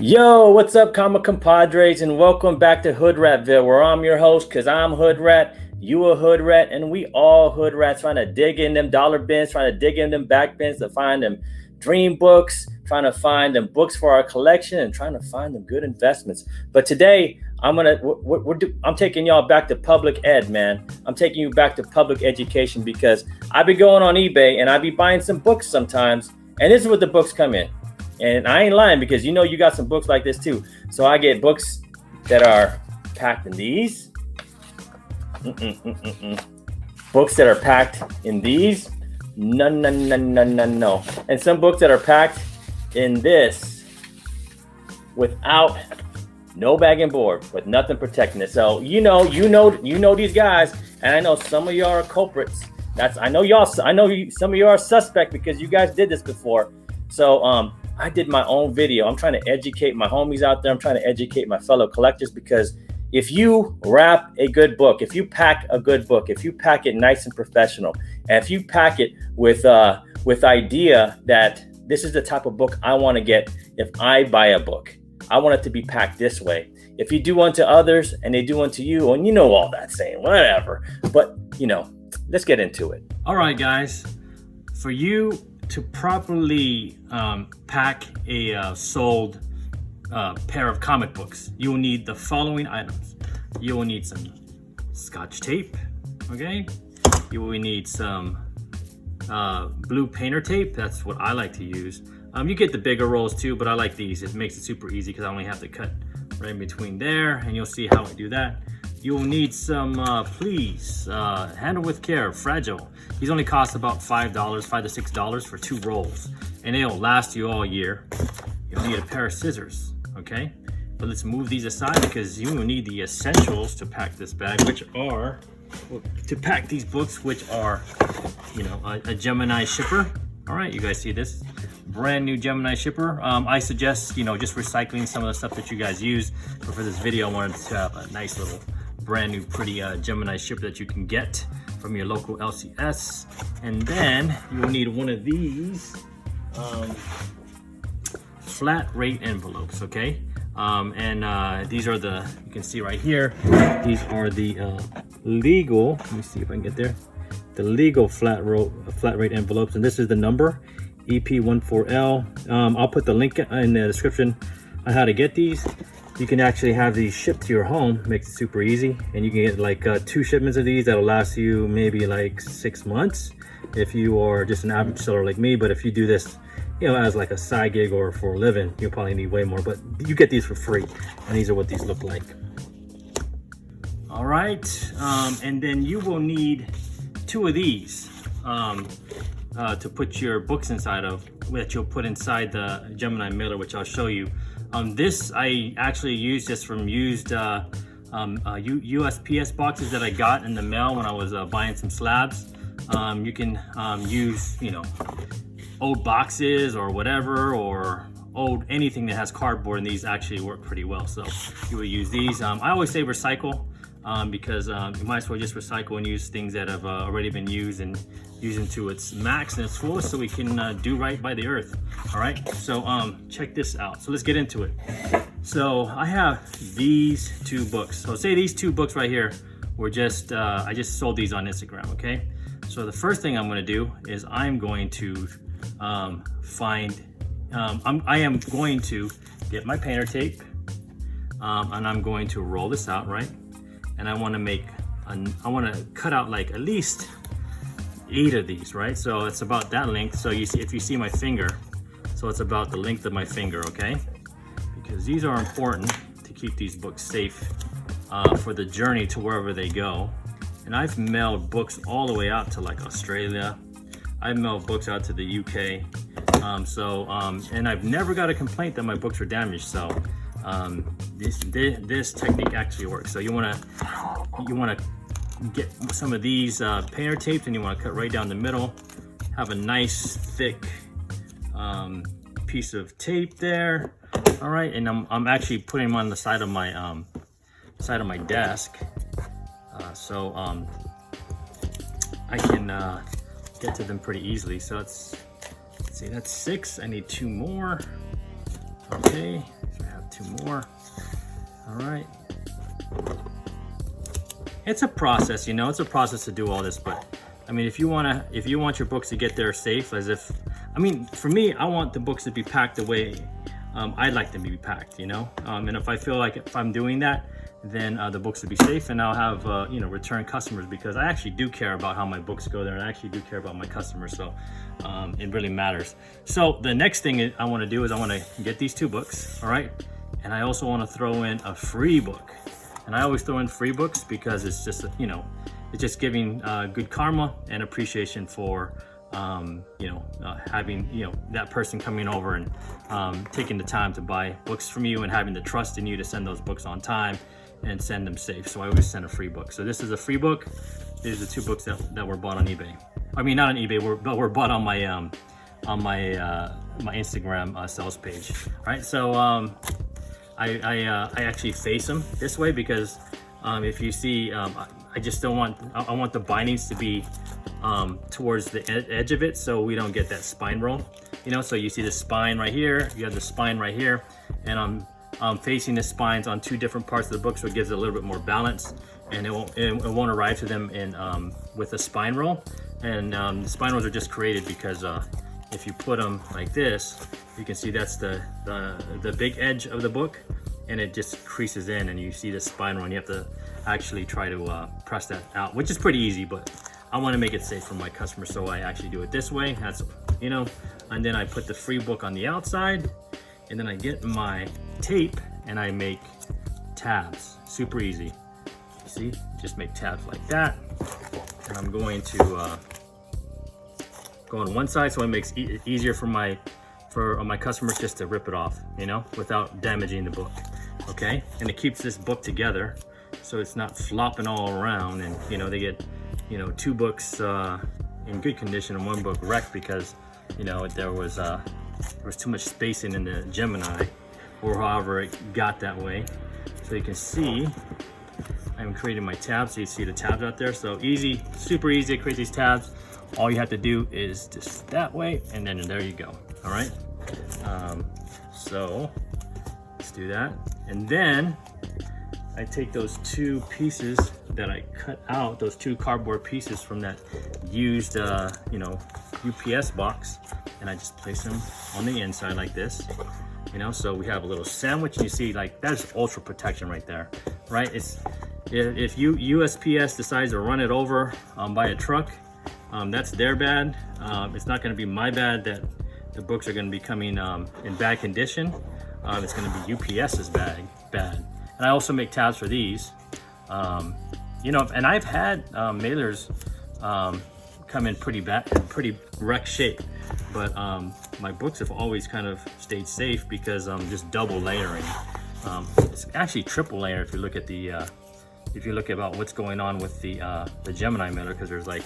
Yo, what's up, comic compadres, and welcome back to Hoodratville, where I'm your host, because I'm Hoodrat, you a Hoodrat, and we all Hoodrats trying to dig in them dollar bins, trying to dig in them back bins to find them dream books, trying to find them books for our collection, and trying to find them good investments. But today, I'm taking y'all back to public ed, man. I'm taking you back to public education because I be going on eBay and I be buying some books sometimes, and this is what the books come in. And I ain't lying because you got some books like this too. So I get books that are packed in these. Books that are packed in these. No. And some books that are packed in this without no bag and board, with nothing protecting it. So you know these guys, and I know some of y'all are culprits. Some of y'all are suspect because you guys did this before. So I did my own video. I'm trying to educate my homies out there. I'm trying to educate my fellow collectors, because if you wrap a good book, if you pack a good book, if you pack it nice and professional, and if you pack it with idea that this is the type of book I want to get if I buy a book, I want it to be packed this way. If you do unto others and they do unto you, and you know all that saying, whatever. But let's get into it. All right, guys. For you to properly pack a sold pair of comic books, you will need the following items. You will need some Scotch tape, okay? You will need some blue painter tape. That's what I like to use. You get the bigger rolls too, but I like these. It makes it super easy because I only have to cut right in between there, and you'll see how I do that. You will need some, please, handle with care, fragile. These only cost about $5 to $6 for 2 rolls, and it'll last you all year. You'll need a pair of scissors, okay? But let's move these aside because you will need the essentials to pack this bag, which are, to pack these books, which are, a Gemini shipper. All right, you guys see this? Brand new Gemini shipper. I suggest, just recycling some of the stuff that you guys use, but for this video, I wanted to have a nice little brand new pretty Gemini shipper that you can get from your local LCS. And then you will need one of these flat rate envelopes, okay? These are you can see right here, these are the legal, let me see if I can get there, the legal flat rate envelopes, and this is the number EP14L. I'll put the link in the description on how to get these. You can actually have these shipped to your home, makes it super easy, and you can get like 2 shipments of these that'll last you maybe like 6 months if you are just an average seller like me. But if you do this as like a side gig or for a living, you'll probably need way more, but you get these for free, and these are what these look like. All right, and then you will need 2 of these to put your books inside of, that you'll put inside the Gemini mailer, which I'll show you. This I actually used just from used USPS boxes that I got in the mail when I was buying some slabs. You can use old boxes or whatever, or old anything that has cardboard, and these actually work pretty well. So you will use these. I always say recycle, because you might as well just recycle and use things that have already been used and use them to its max and its fullest, so we can do right by the earth. All right, so check this out. So let's get into it. So I have these 2 books. So say these 2 books right here were just I just sold these on Instagram, okay? So the first thing I'm going to do is I'm going to I am going to get my painter tape, and I'm going to roll this out, right? And I want to cut out like at least 8 of these, right? So it's about that length. So you see, if you see my finger, so it's about the length of my finger, okay? Because these are important to keep these books safe for the journey to wherever they go. And I've mailed books all the way out to like Australia. I've mailed books out to the UK. And I've never got a complaint that my books were damaged. So this technique actually works. So you wanna get some of these painter tapes, and you want to cut right down the middle. Have a nice thick piece of tape there. All right, and I'm actually putting them on the side of my desk, so I can get to them pretty easily. So let's see, that's 6. I need 2 more. Okay, so I 2 more. All right. It's a process, you know, it's a process to do all this, but I mean, if you want your books to get there safe, I mean, for me, I want the books to be packed the way I'd like them to be packed, you know? And if I feel like if I'm doing that, then the books will be safe, and I'll have, you know, return customers, because I actually do care about how my books go there, and I actually do care about my customers, so it really matters. So the next thing I want to do is I want to get these 2 books, all right? And I also want to throw in a free book. And I always throw in free books because it's just, you know, it's just giving good karma and appreciation for, you know, having, you know, that person coming over and taking the time to buy books from you and having the trust in you to send those books on time and send them safe. So I always send a free book. So this is a free book. These are the 2 books that were bought on eBay. I mean, not on eBay, but were bought on my my Instagram sales page. All right, so I actually face them this way because if you see, I just don't want, I want the bindings to be towards the edge of it, so we don't get that spine roll, you know. So you see the spine right here, you have the spine right here, and I'm facing the spines on 2 different parts of the book, so it gives it a little bit more balance, and it won't arrive to them in with a spine roll. And the spine rolls are just created because if you put them like this, you can see that's the big edge of the book, and it just creases in, and you see the spine roll, and you have to actually try to press that out, which is pretty easy, but I want to make it safe for my customers, so I actually do it this way. That's, you know, and then I put the free book on the outside, and then I get my tape and I make tabs. Super easy. See, just make tabs like that, and I'm going to go on one side, so it makes it easier for my customers just to rip it off, you know, without damaging the book. Okay, and it keeps this book together, so it's not flopping all around, and you know, they get, you know, 2 books in good condition and 1 book wrecked because, you know, there was too much spacing in the Gemini, or however it got that way. So you can see I'm creating my tabs, so you see the tabs out there. So easy, super easy to create these tabs. All you have to do is just that way, and then there you go. All right, so let's do that. And then I take those 2 pieces that I cut out, those 2 cardboard pieces from that used, you know, UPS box, and I just place them on the inside like this, you know. So we have a little sandwich, and you see, like, that's ultra protection right there, right? It's, if USPS decides to run it over by a truck, that's their bad. It's not going to be my bad that the books are going to be coming in bad condition. It's going to be UPS's bad. And I also make tabs for these, you know, and I've had mailers come in pretty wrecked shape, but my books have always kind of stayed safe because I'm just double layering. It's actually triple layer if you look at the if you look about what's going on with the Gemini mailer, because there's like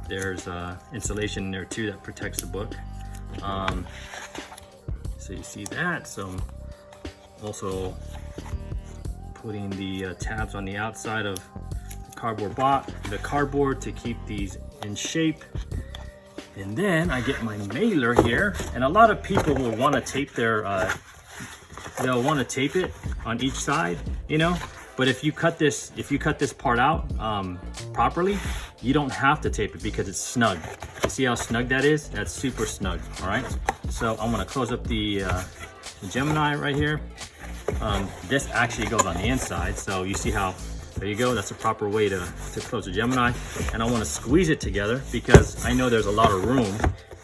there's insulation in there too that protects the book. So you see that. So I'm also putting the tabs on the outside of the cardboard to keep these in shape. And then I get my mailer here, and a lot of people will want to tape their they'll want to tape it on each side, you know. But if you cut this part out properly, you don't have to tape it because it's snug. You see how snug that is? That's super snug. All right, so I'm gonna close up the Gemini right here. This actually goes on the inside, so you see how, there you go, that's a proper way to close the Gemini. And I want to squeeze it together because I know there's a lot of room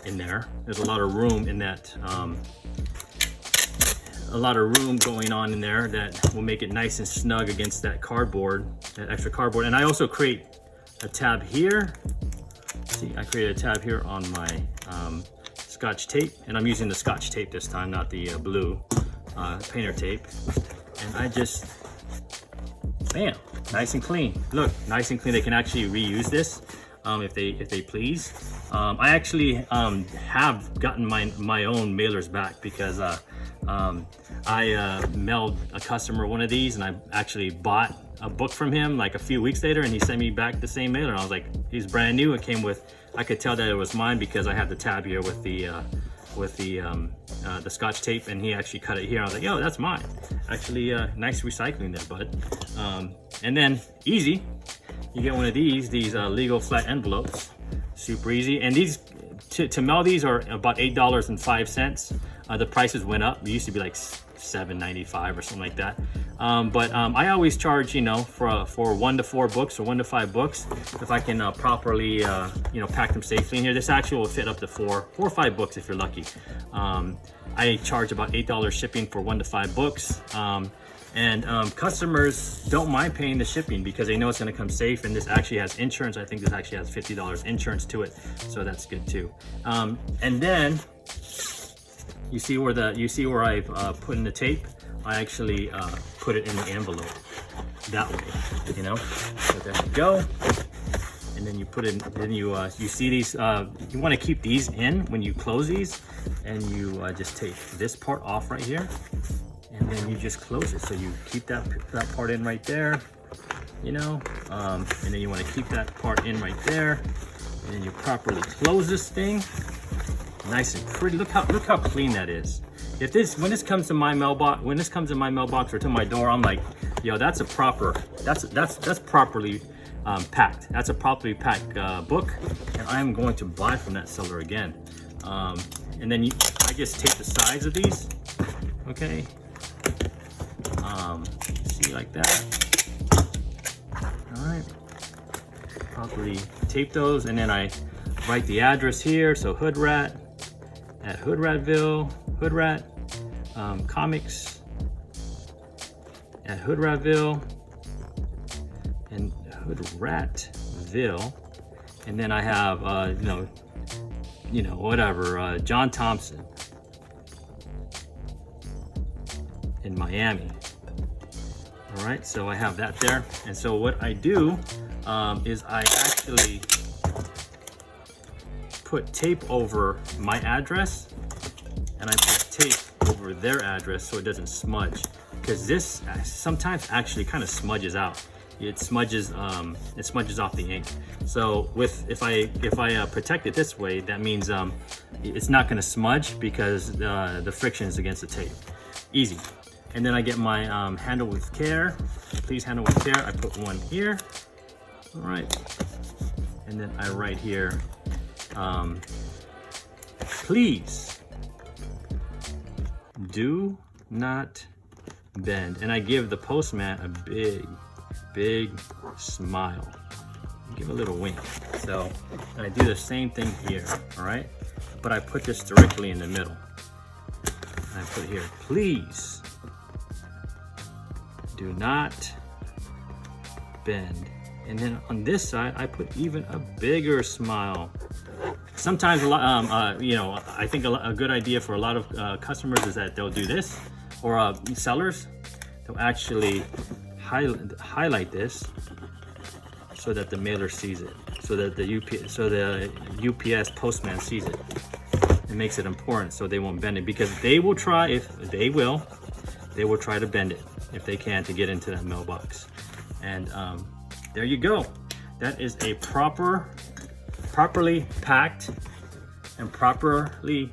in there. There's a lot of room in that, a lot of room going on in there that will make it nice and snug against that cardboard, that extra cardboard. And I also create a tab here. See, I created a tab here on my Scotch tape, and I'm using the Scotch tape this time, not the blue painter tape. And I just, bam, nice and clean. Look, nice and clean. They can actually reuse this if they please. I actually have gotten my own mailers back because I mailed a customer one of these, and I actually bought a book from him like a few weeks later, and he sent me back the same mailer. And I was like, he's brand new. It came with, I could tell that it was mine because I have the tab here with the the Scotch tape, and he actually cut it here. I was like, yo, that's mine. Actually, nice recycling there, bud. And then easy, you get one of these legal flat envelopes. Super easy. And these to mail these are about $8.05. The prices went up. It used to be like $7.95 or something like that. But I always charge, you know, for 1 to 4 books or 1 to 5 books, if I can properly, you know, pack them safely in here. This actually will fit up to 4 or 5 books if you're lucky. I charge about $8 shipping for 1 to 5 books. And customers don't mind paying the shipping because they know it's going to come safe, and this actually has insurance. I think this actually has $50 insurance to it, so that's good too. And then you see where I've put in the tape. I actually put it in the envelope that way, you know. So there you go. And then you put it. Then you see these. You want to keep these in when you close these, and you just take this part off right here. And then you just close it. So you keep that part in right there, you know, and then you want to keep that part in right there, and then you properly close this thing, nice and pretty. Look how clean that is. When this comes to my mailbox, or to my door, I'm like, yo, that's properly packed. That's a properly packed book, and I'm going to buy from that seller again. And then I just tape the sides of these, okay. See, like that. All right, properly tape those, and then I write the address here. So Hoodrat at Hoodratville, Hoodrat comics at Hoodratville, and Hoodratville, and then I have you know whatever, John Thompson in Miami. All right, so I have that there. And so what I do is I actually put tape over my address, and I put tape over their address so it doesn't smudge, because this sometimes actually kind of smudges out. It smudges off the ink. So if I protect it this way, that means it's not going to smudge because the friction is against the tape. Easy. And then I get my handle with care. Please handle with care. I put one here. All right. And then I write here, please do not bend. And I give the postman a big smile. Give a little wink. So I do the same thing here. All right. But I put this directly in the middle. I put here, please do not bend. And then on this side, I put even a bigger smile. Sometimes a lot, you know, I think a good idea for a lot of customers is that they'll do this, or sellers, they'll actually highlight this so that the mailer sees it, so that the UPS postman sees it. It makes it important so they won't bend it, because they will try, they will try to bend it if they can to get into that mailbox. And there you go. That is a properly packed and properly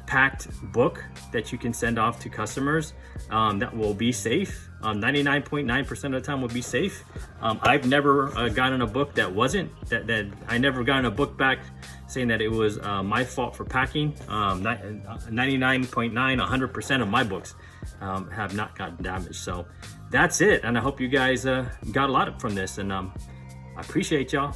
packed book that you can send off to customers that will be safe. 99.9% of the time will be safe. I've never gotten a book that wasn't, that I never gotten a book back saying that it was my fault for packing. 99.9, 100% of my books have not gotten damaged. So that's it. And I hope you guys got a lot from this, and I appreciate y'all.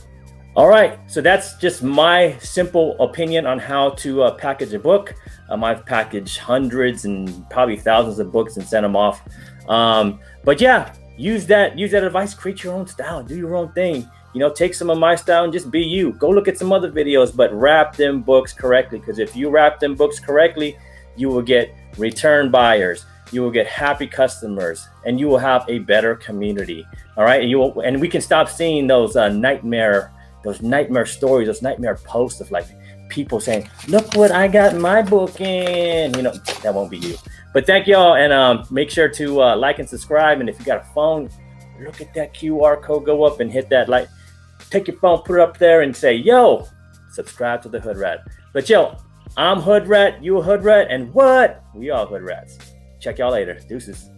All right, so that's just my simple opinion on how to package a book. I've packaged hundreds and probably thousands of books and sent them off. But yeah, use that advice, create your own style, do your own thing. You know, take some of my style and just be you. Go look at some other videos, but wrap them books correctly. Because if you wrap them books correctly, you will get return buyers, you will get happy customers, and you will have a better community. All right, and we can stop seeing those nightmare stories, those nightmare posts of like people saying, "Look what I got my book in." You know, that won't be you. But thank y'all, and make sure to like and subscribe. And if you got a phone, look at that QR code, go up and hit that like. take your phone, put it up there, and say, yo, subscribe to the Hoodrat. But yo, I'm Hoodrat, you a Hoodrat, and what? We all Hoodrats. Check y'all later. Deuces.